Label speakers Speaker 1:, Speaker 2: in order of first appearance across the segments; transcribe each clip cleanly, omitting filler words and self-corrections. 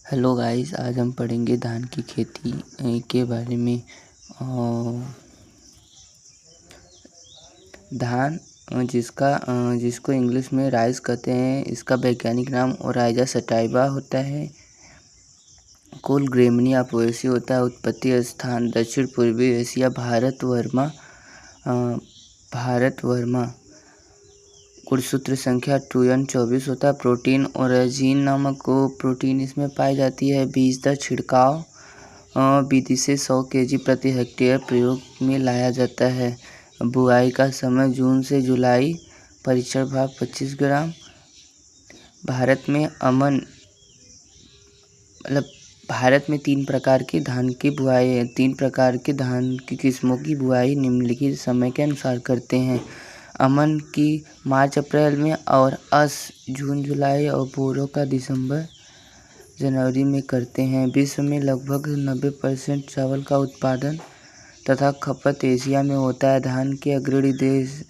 Speaker 1: Hello guys, आज हम पढ़ेंगे धान की खेती के बारे में। धान जिसको इंग्लिश में राइस कहते हैं, इसका वैज्ञानिक नाम ओराइजा सटाइवा होता है। कुल ग्रेमिनिया पोएसी होता है। उत्पत्ति स्थान दक्षिण पूर्वी एशिया, भारत वर्मा। गुणसूत्र संख्या 2n24 होता है। प्रोटीन ओराजीन नामक प्रोटीन इसमें पाई जाती है। बीज दर छिड़काव विधि से 100 kg प्रति हेक्टेयर प्रयोग में लाया जाता है। बुआई का समय जून से जुलाई। परीक्षण भाग 25 ग्राम। भारत में 3 प्रकार के धान की किस्मों की बुआई निम्नलिखित समय के अनुसार करते हैं। अमन की मार्च अप्रैल में और जून जुलाई और बोरो का दिसंबर जनवरी में करते हैं। विश्व में लगभग 90% चावल का उत्पादन तथा खपत एशिया में होता है। धान के अग्रणी देश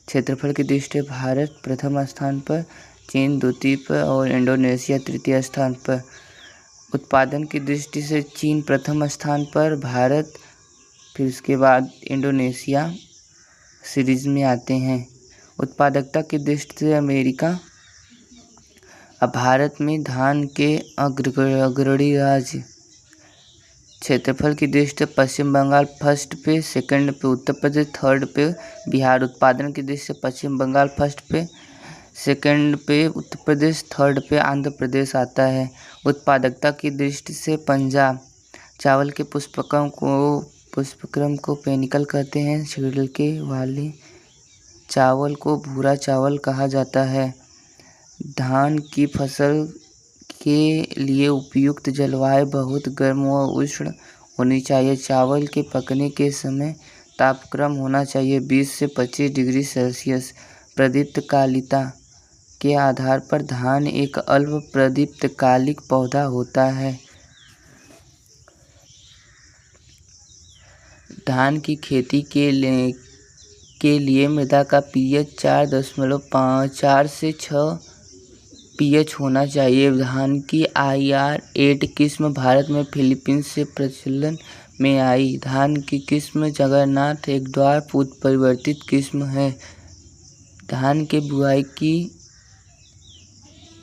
Speaker 1: क्षेत्रफल की दृष्टि से भारत प्रथम स्थान पर, चीन द्वितीय पर और इंडोनेशिया तृतीय स्थान पर। उत्पादन की दृष्टि से चीन प्रथम स्थान पर, भारत, फिर उसके बाद इंडोनेशिया सीरीज में आते हैं। उत्पादकता की दृष्टि से अमेरिका। अब भारत में धान के अग्रणी राज्य क्षेत्रफल की दृष्टि से पश्चिम बंगाल फर्स्ट पे, सेकंड पे उत्तर प्रदेश, थर्ड पे बिहार। उत्पादन की दृष्टि से पश्चिम बंगाल फर्स्ट पे, सेकंड पे उत्तर प्रदेश, थर्ड पे आंध्र प्रदेश आता है। उत्पादकता की दृष्टि से पंजाब। चावल के पुष्पक्रम को पेनिकल कहते हैं। छिलके वाले चावल को भूरा चावल कहा जाता है। धान की फसल के लिए उपयुक्त जलवायु बहुत गर्म व उष्ण होनी चाहिए। चावल के पकने के समय तापक्रम होना चाहिए 20 से 25 डिग्री सेल्सियस। प्रदीप्तकालिता के आधार पर धान एक अल्प प्रदीप्तकालिक पौधा होता है। धान की खेती के लिए मृदा का पीएच 4.4 से 6 पीएच होना चाहिए। धान की IR-8 किस्म भारत में फिलीपींस से प्रचलन में आई। धान की किस्म जगन्नाथ एक द्वार परिवर्तित किस्म है। धान के बुआई की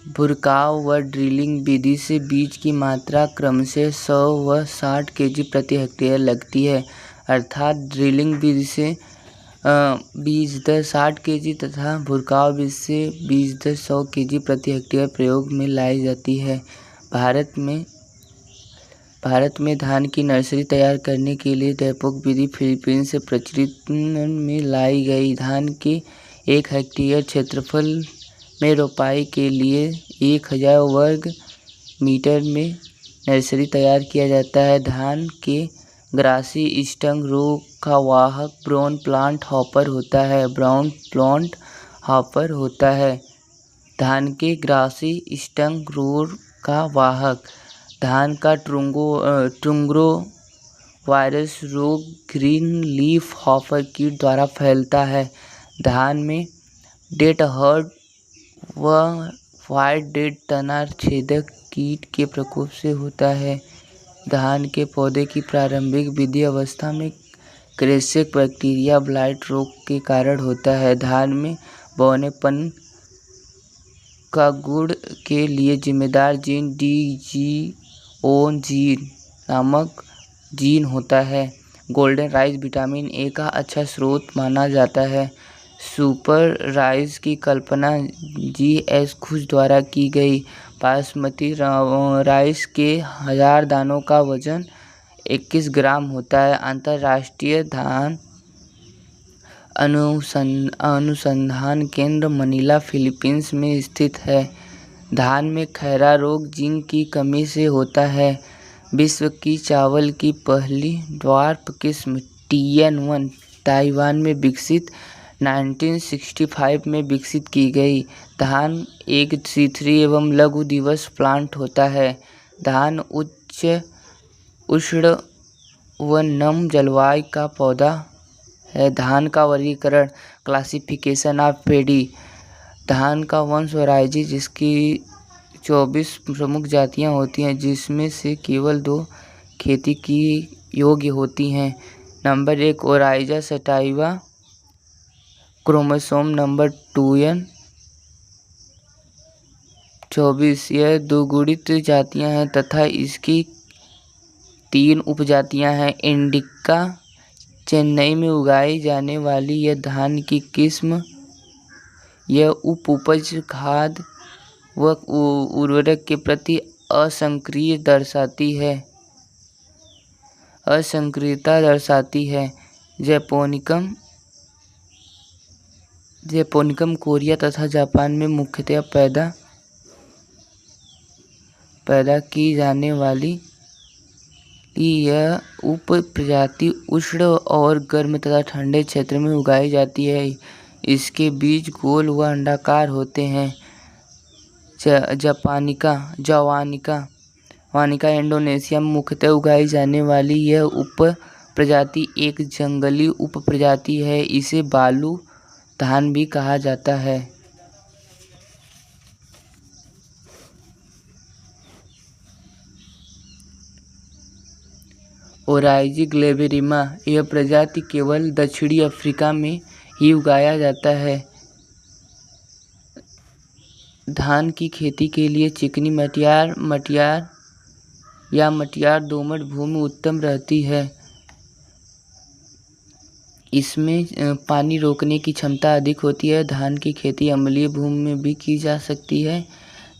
Speaker 1: भुरकाव व ड्रिलिंग विधि से बीज की मात्रा क्रमशः 100 व 60 kg प्रति हेक्टेयर लगती है। अर्थात ड्रिलिंग विधि से बीज दर 60 kg तथा भुरकाव विधि से बीज दर 100 kg प्रति हेक्टेयर प्रयोग में लाई जाती है। भारत में धान की नर्सरी तैयार करने के लिए डेपोक विधि फिलीपींस से प्रचलित में लाई गई। धान के 1 हेक्टेयर क्षेत्रफल में रोपाई के लिए 1000 वर्ग मीटर में नर्सरी तैयार किया जाता है। धान के ग्रासी स्टंग रोग का वाहक ब्राउन प्लांट हॉपर होता है। धान के ग्रासी स्टंग रोग का वाहक धान का ट्रुंगो वायरस रोग ग्रीन लीफ हॉपर कीट द्वारा फैलता है। धान में डेट हर्ड व व्हाइट डेट तना छेदक कीट के प्रकोप से होता है। धान के पौधे की प्रारंभिक वृद्धि अवस्था में क्रेसेक बैक्टीरिया ब्लाइट रोग के कारण होता है। धान में बौनेपन का गुण के लिए जिम्मेदार जीन DGO नामक जीन होता है। गोल्डन राइस विटामिन ए का अच्छा स्रोत माना जाता है। सुपर राइस की कल्पना GS खुश द्वारा की गई। बासमती राइस के 1000 दानों का वजन 21 ग्राम होता है। अंतर्राष्ट्रीय धान अनुसंधान केंद्र मनीला फिलीपींस में स्थित है। धान में खैरा रोग जिंक की कमी से होता है। विश्व की चावल की पहली ड्वार्फ किस्म TN1 ताइवान में विकसित 1965 में विकसित की गई। धान एक C3 एवं लघु दिवस प्लांट होता है। धान उच्च उष्ण व नम जलवायु का पौधा है। धान का वर्गीकरण क्लासिफिकेशन ऑफ पैडी। धान का वंश वैरायटी जिसकी 24 प्रमुख जातियां होती हैं, जिसमें से केवल 2 खेती की योग्य होती हैं। Number 1 Oryza sativa, chromosome number 2n। 24 यह द्विगुणित जातियां हैं तथा इसकी 3 उपजातियां हैं। इंडिका चेन्नई में उगाई जाने वाली यह धान की किस्म यह उपज खाद व उर्वरक के प्रति असंक्रियता दर्शाती है। जैपोनिकम कोरिया तथा जापान में मुख्यतः पैदा की जाने वाली यह उप प्रजाति उष्ण और गर्म तथा ठंडे क्षेत्र में उगाई जाती है। इसके बीज गोल व अंडाकार होते हैं। जवानिका इंडोनेशिया में मुख्यतः उगाई जाने वाली यह उप प्रजाति एक जंगली उप प्रजाति है। इसे बालू धान भी कहा जाता है। ओराइजी ग्लेबेरिमा यह प्रजाति केवल दक्षिणी अफ्रीका में ही उगाया जाता है। धान की खेती के लिए चिकनी मटियार दोमट भूमि उत्तम रहती है। इसमें पानी रोकने की क्षमता अधिक होती है। धान की खेती अम्लीय भूमि में भी की जा सकती है,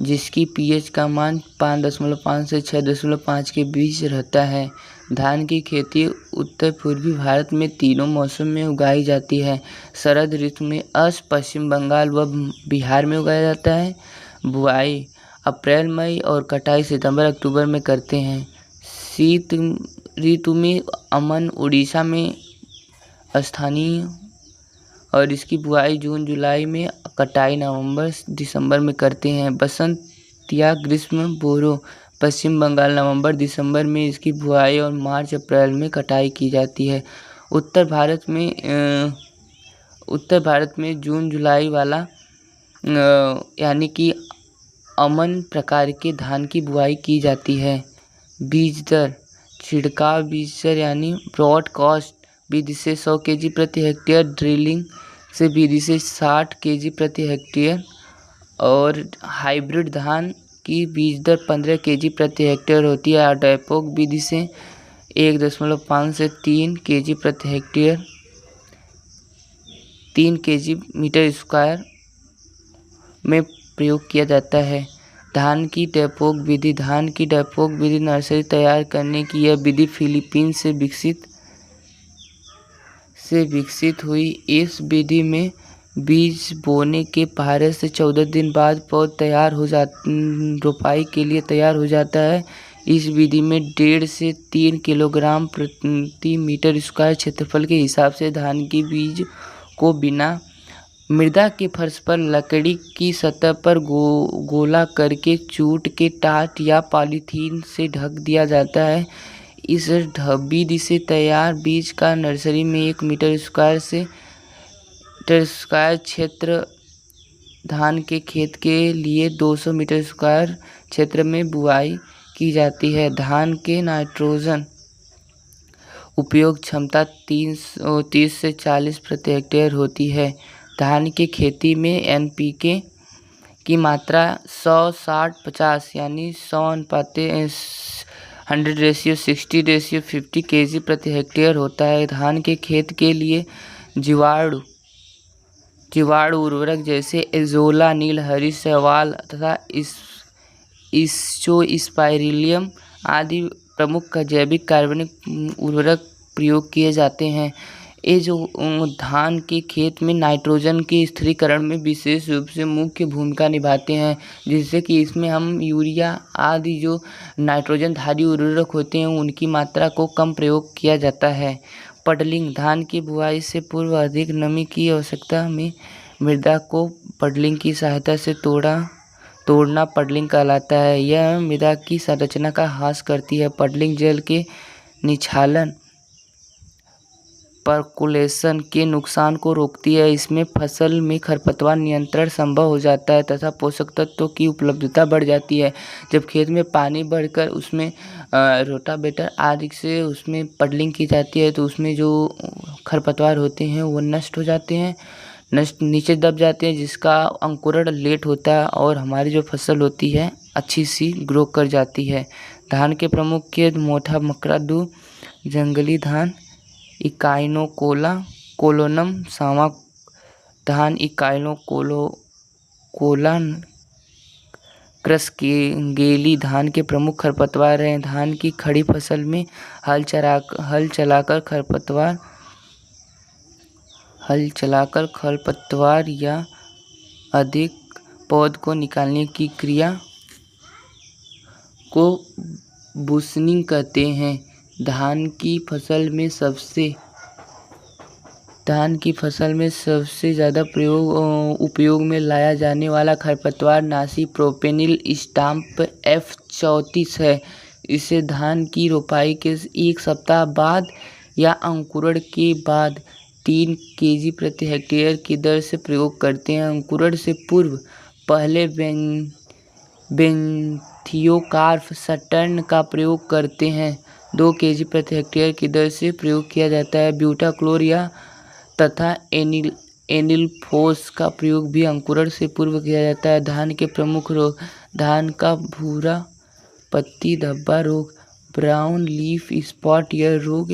Speaker 1: जिसकी पीएच का मान 5.5 से 6.5 के बीच रहता है। धान की खेती उत्तर पूर्वी भारत में तीनों मौसम में उगाई जाती है। शरद ऋतु में पश्चिम बंगाल व बिहार में उगाया जाता है। बुआई अप्रैल मई और कटाई सितंबर अक्टूबर में करते हैं। शीत ऋतु में अमन उड़ीसा में स्थानीय और इसकी बुआई जून जुलाई में, कटाई नवंबर दिसंबर में करते हैं। बसंत या ग्रीष्म बोरो पश्चिम बंगाल नवंबर दिसंबर में इसकी बुआई और मार्च अप्रैल में कटाई की जाती है। उत्तर भारत में जून जुलाई वाला यानी कि अमन प्रकार के धान की बुआई की जाती है। बीज दर छिड़काव बीज दर यानी ब्रॉडकास्ट विधि से 100 केजी प्रति हेक्टेयर, ड्रिलिंग से विधि से 60 केजी प्रति हेक्टेयर और हाइब्रिड धान की बीज दर 15 केजी प्रति हेक्टेयर होती है। डैपोक विधि से 1.5 से 3 केजी प्रति हेक्टेयर 3 केजी मीटर स्क्वायर में प्रयोग किया जाता है। धान की डैपोक विधि नर्सरी तैयार करने की यह विधि फिलीपींस से विकसित हुई। इस विधि में बीज बोने के 12 से 14 दिन बाद पौध रोपाई के लिए तैयार हो जाता है। इस विधि में 1.5 से 3 किलोग्राम प्रति मीटर स्क्वायर क्षेत्रफल के हिसाब से धान के बीज को बिना मृदा के फर्श पर लकड़ी की सतह पर गोला करके चूट के टाट या पॉलीथीन से ढक दिया जाता है। इस विधि से तैयार बीज का नर्सरी में 1 मीटर स्क्वायर क्षेत्र धान के खेत के लिए 200 मीटर स्क्वायर क्षेत्र में बुआई की जाती है। धान के नाइट्रोजन उपयोग क्षमता 30 से 40 प्रति हेक्टेयर होती है। धान की खेती में एनपीके की मात्रा 100-60-50 यानी 100:60:50 केजी प्रति हेक्टेयर होता है। धान के खेत के लिए जीवाणु उर्वरक जैसे एजोला, नीलहरी, शैवाल तथा स्पाइरिलियम आदि प्रमुख जैविक कार्बनिक उर्वरक प्रयोग किए जाते हैं। ये जो धान के खेत में नाइट्रोजन के स्थिरीकरण में विशेष रूप से मुख्य भूमिका निभाते हैं, जिससे कि इसमें हम यूरिया आदि जो नाइट्रोजन धारी उर्वरक होते हैं उनकी मात्रा को कम प्रयोग किया जाता है। पडलिंग धान की बुआई से पूर्व अधिक नमी की आवश्यकता में मृदा को पडलिंग की सहायता से तोड़ना पडलिंग कहलाता है। यह मृदा की संरचना का ह्रास करती है। पडलिंग जल के निक्षालन परकुलेशन के नुकसान को रोकती है। इसमें फसल में खरपतवार नियंत्रण संभव हो जाता है तथा पोषक तत्वों की उपलब्धता बढ़ जाती है। जब खेत में पानी बढ़कर उसमें रोटावेटर आदि से उसमें पडलिंग की जाती है तो उसमें जो खरपतवार होते हैं वो नष्ट हो जाते हैं, नीचे दब जाते हैं, जिसका अंकुरण लेट होता है और हमारी जो फसल होती है अच्छी सी ग्रो कर जाती है। धान के प्रमुख खेत मोटा मकरादू, जंगली धान, इकाइनोकोला कोलोनम, सांवा धान, इकाइनोकोला क्रसकेली धान के प्रमुख खरपतवार हैं। धान की खड़ी फसल में हल चलाकर खरपतवार या अधिक पौध को निकालने की क्रिया को बुशनिंग कहते हैं। धान की फसल में ज़्यादा उपयोग में लाया जाने वाला खरपतवार नासी प्रोपेनिल स्टाम्प F34 है। इसे धान की रोपाई के 1 सप्ताह बाद या अंकुरण के बाद 3 kg प्रति हेक्टेयर की दर से प्रयोग करते हैं। अंकुरण से पूर्व पहले बेंथियोकार्प सटर्न का प्रयोग करते हैं। 2 kg प्रति हेक्टेयर की दर से प्रयोग किया जाता है। ब्यूटाक्लोर तथा एनिलफोस का प्रयोग भी अंकुरण से पूर्व किया जाता है। धान के प्रमुख रोग: धान का भूरा पत्ती धब्बा रोग, ब्राउन लीफ स्पॉट, यह रोग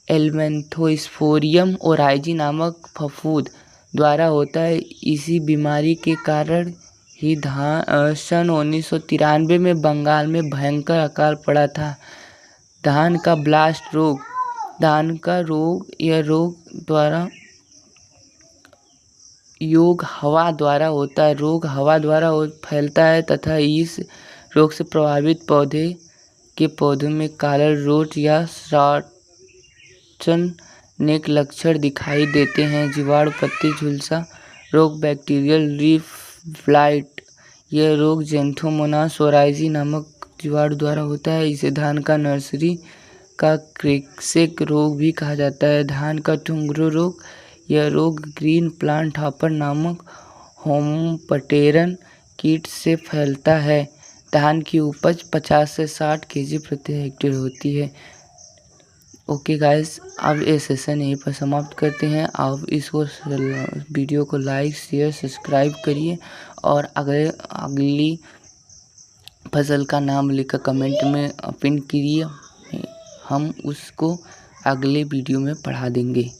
Speaker 1: एल्मेंथोस्पोरियम ओराइजी नामक फफूंद द्वारा होता है। इसी बीमारी के कारण ही सन 1993 में बंगाल में भयंकर अकाल पड़ा था। धान का ब्लास्ट रोग: धान का रोग यह हवा द्वारा होता है। रोग हवा द्वारा फैलता है तथा इस रोग से प्रभावित पौधों में कॉलर रोट या शॉर्टन नेक लक्षण दिखाई देते हैं। जीवाणु पत्ती झुलसा रोग: बैक्टीरियल लीफ ब्लाइट, यह रोग ज़ैंथोमोनास ओराइजी नामक जीवाणु द्वारा होता है। इसे धान का नर्सरी का क्रेक्सेक रोग भी कहा जाता है। धान का ठुंगरो रोग: यह रोग ग्रीन प्लांट हॉपर नामक होमपटेरन कीट से फैलता है। धान की उपज 50 से 60 kg प्रति हेक्टेयर होती है। ओके गाइस, अब ये सेशन यहीं पर समाप्त करते हैं। आप वीडियो को लाइक, शेयर, सब्सक्राइब करिए और अगली फसल का नाम लिखकर कमेंट में पिन करिए। हम उसको अगले वीडियो में पढ़ा देंगे।